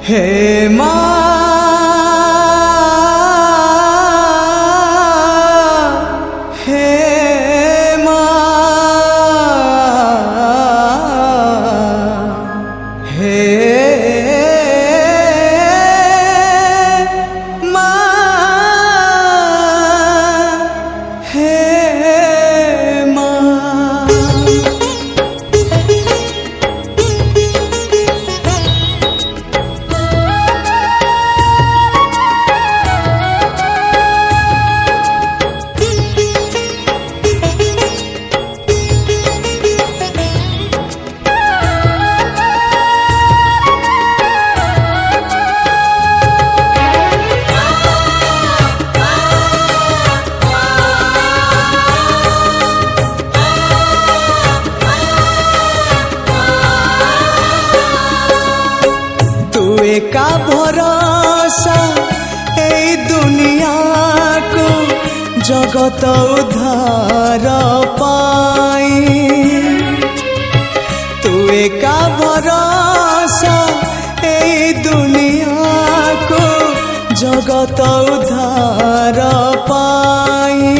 हे का भरोसा ए दुनिया को जगत उद्धार पाई तू का भरोसा ए दुनिया को जगत उद्धार पाई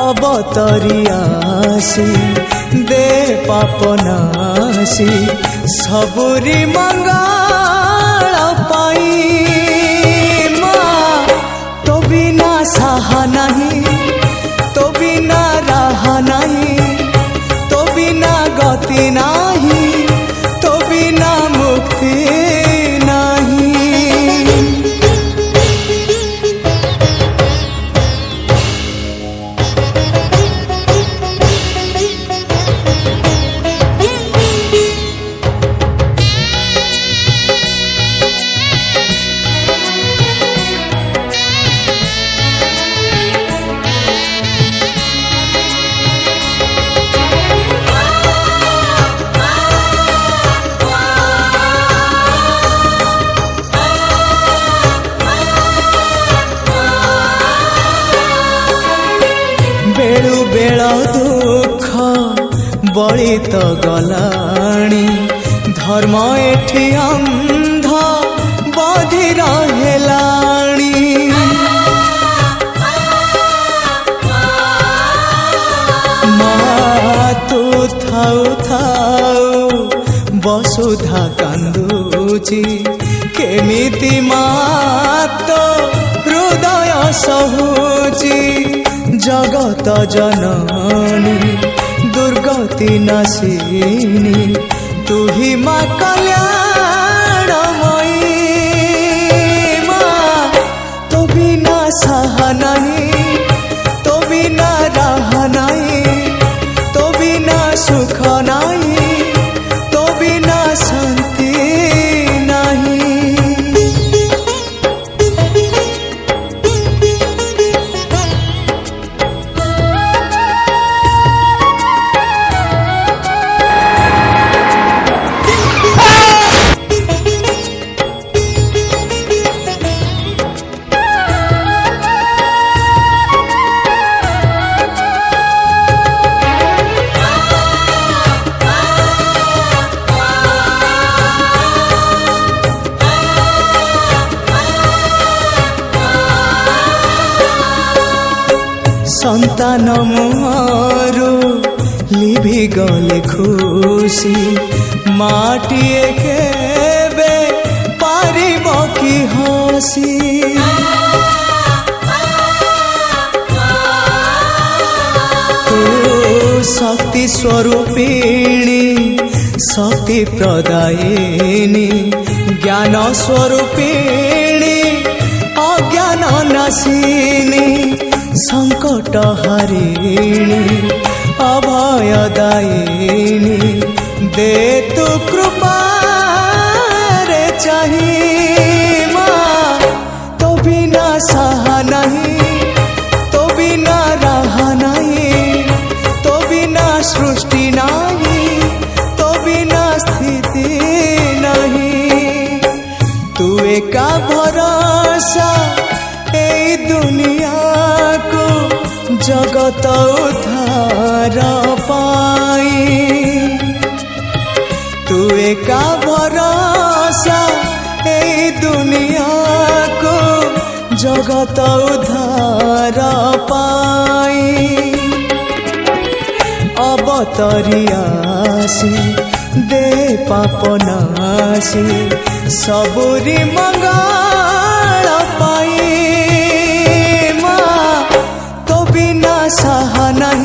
अवतरियासी दे पापनासी सबुरी मंगल पाई माँ तो बिना सहा नहीं तो बिना रहा नहीं तो बिना गति नहीं तो बिना मुक्ति नहीं। बेलु बेल दुख बड़ी तो गलाणी धर्म एठी अंध बधिर हेलाणी माँ तू थाउ थाउ वसुधा कांदुची केमिति माँ तो हृदय सहुची जगत जननी दुर्गति नाशिनी तू ही माँ कल्याणमयी माँ तो बिना सहा नहीं तो बिना रहा नहीं तो बिना सुख नहीं तो बिना शांति नहीं। संतान मुहारू लिभि गले खुशी माटिए केबे पारिब कि हसी तू शक्ति स्वरूपिणी शक्ति प्रदायिनी ज्ञान स्वरूपिणी अज्ञान नाशिनी संकट हरिणी अभयदायिनी दे तू कृपा रे चाहिए माँ तो बिना सहा नहीं तो बिना रहा नहीं तो बिना सृष्टि नहीं तो बिना स्थिति नहीं तू एका भरोसा ए दुनिया को जगत उद्धार पाई तू एका भरोसा जगत उद्धार पाई अवतरी आसी दे पाप नासी सबुरी मंगल पाई माँ तो बिना सहा नहीं